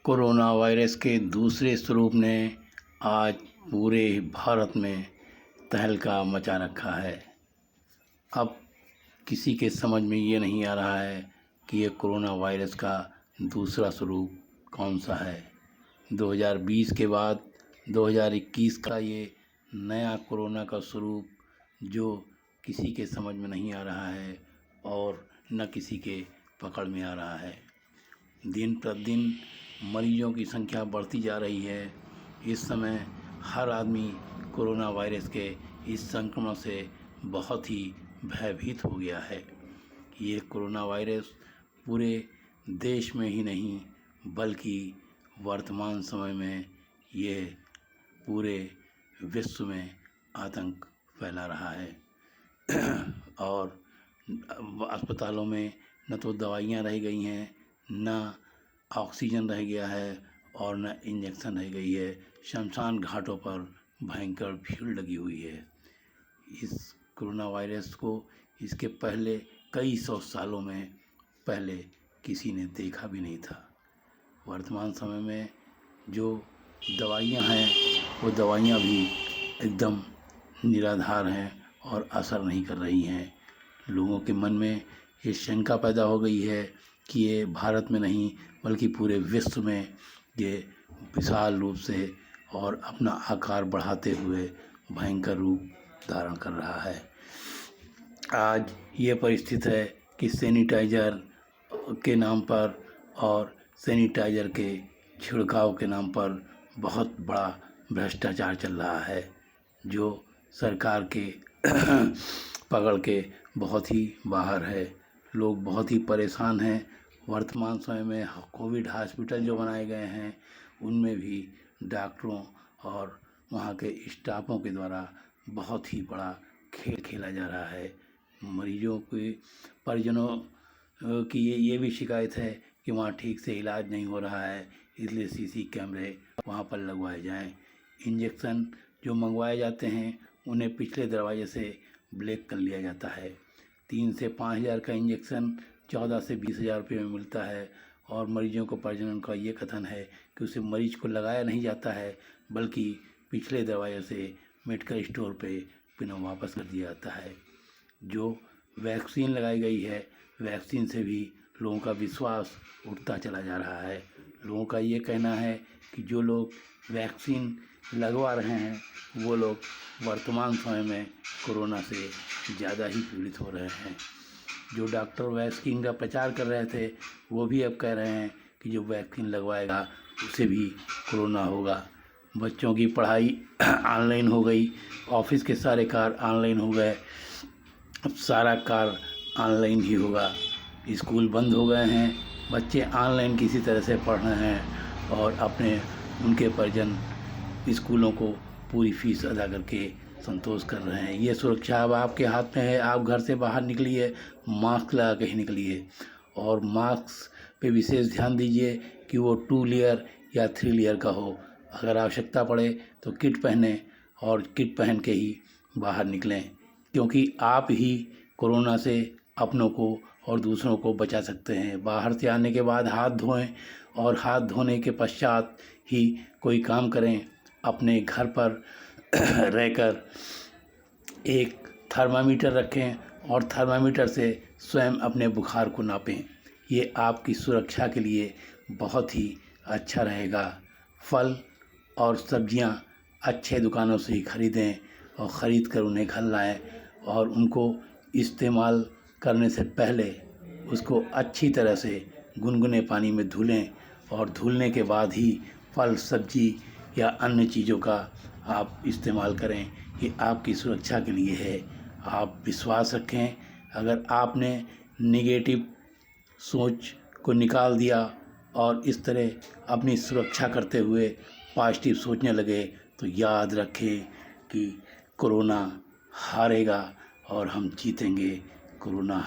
Corona virus के दूसरे स्वरूप ने आज पूरे भारत में तहलका मचा रखा है। अब किसी के समझ में ये नहीं आ रहा है कि ये कोरोना वायरस का दूसरा स्वरूप कौन सा है। 2020 के बाद 2021 का ये नया कोरोना का स्वरूप जो किसी के समझ में नहीं आ रहा है और न किसी के पकड़ में आ रहा है। दिन प्रतिदिन मरीजों की संख्या बढ़ती जा रही है। इस समय हर आदमी कोरोना वायरस के इस संक्रमण से बहुत ही भयभीत हो गया है। ये कोरोना वायरस पूरे देश में ही नहीं बल्कि वर्तमान समय में ये पूरे विश्व में आतंक फैला रहा है और अस्पतालों में न तो दवाइयाँ रह गई हैं, न ऑक्सीजन रह गया है और न इंजेक्शन रह गई है। शमशान घाटों पर भयंकर भीड़ लगी हुई है। इस कोरोना वायरस को इसके पहले कई सौ सालों में पहले किसी ने देखा भी नहीं था। वर्तमान समय में जो दवाइयाँ हैं वो दवाइयाँ भी एकदम निराधार हैं और असर नहीं कर रही हैं। लोगों के मन में ये शंका पैदा हो गई है कि ये भारत में नहीं बल्कि पूरे विश्व में ये विशाल रूप से और अपना आकार बढ़ाते हुए भयंकर रूप धारण कर रहा है। आज ये परिस्थिति है कि सैनिटाइज़र के नाम पर और सैनिटाइज़र के छिड़काव के नाम पर बहुत बड़ा भ्रष्टाचार चल रहा है जो सरकार के पकड़ के बहुत ही बाहर है। लोग बहुत ही परेशान हैं। वर्तमान समय में कोविड हॉस्पिटल जो बनाए गए हैं उनमें भी डॉक्टरों और वहाँ के स्टाफों के द्वारा बहुत ही बड़ा खेल खेला जा रहा है। मरीजों के परिजनों की ये भी शिकायत है कि वहाँ ठीक से इलाज नहीं हो रहा है, इसलिए सीसी कैमरे वहाँ पर लगवाए जाएं। इंजेक्शन जो मंगवाए जाते हैं उन्हें पिछले दरवाजे से ब्लैक कर लिया जाता है। 3 से 5 हज़ार का इंजेक्शन 14 से 20 हज़ार रुपये में मिलता है और मरीजों को परिजनों का ये कथन है कि उसे मरीज को लगाया नहीं जाता है बल्कि पिछले दरवाजे से मेडिकल स्टोर पे बिना वापस कर दिया जाता है। जो वैक्सीन लगाई गई है वैक्सीन से भी लोगों का विश्वास उठता चला जा रहा है। लोगों का ये कहना है कि जो लोग वैक्सीन लगवा रहे हैं वो लोग वर्तमान समय में कोरोना से ज़्यादा ही पीड़ित हो रहे हैं। जो डॉक्टर वैक्सीन का प्रचार कर रहे थे वो भी अब कह रहे हैं कि जो वैक्सीन लगवाएगा उसे भी कोरोना होगा। बच्चों की पढ़ाई ऑनलाइन हो गई, ऑफिस के सारे कार्य ऑनलाइन हो गए, अब सारा कार्य ऑनलाइन ही होगा। स्कूल बंद हो गए हैं, बच्चे ऑनलाइन किसी तरह से पढ़ रहे हैं और उनके परिजन स्कूलों को पूरी फीस अदा करके संतोष कर रहे हैं। ये सुरक्षा अब आपके हाथ में है। आप घर से बाहर निकलिए, मास्क लगा के ही निकलिए और मास्क पे विशेष ध्यान दीजिए कि वो 2 लेयर या 3 लेयर का हो। अगर आवश्यकता पड़े तो किट पहने और किट पहन के ही बाहर निकलें, क्योंकि आप ही कोरोना से अपनों को और दूसरों को बचा सकते हैं। बाहर से आने के बाद हाथ धोएं और हाथ धोने के पश्चात ही कोई काम करें। अपने घर पर रहकर एक थर्मामीटर रखें और थर्मामीटर से स्वयं अपने बुखार को नापें। ये आपकी सुरक्षा के लिए बहुत ही अच्छा रहेगा। फल और सब्जियां अच्छे दुकानों से ही खरीदें और ख़रीद कर उन्हें घर लाएं और उनको इस्तेमाल करने से पहले उसको अच्छी तरह से गुनगुने पानी में धुलें और धुलने के बाद ही फल सब्जी या अन्य चीज़ों का आप इस्तेमाल करें। ये आपकी सुरक्षा के लिए है। आप विश्वास रखें। अगर आपने नेगेटिव सोच को निकाल दिया और इस तरह अपनी सुरक्षा करते हुए पॉजिटिव सोचने लगे तो याद रखें कि कोरोना हारेगा और हम जीतेंगे। कोरोना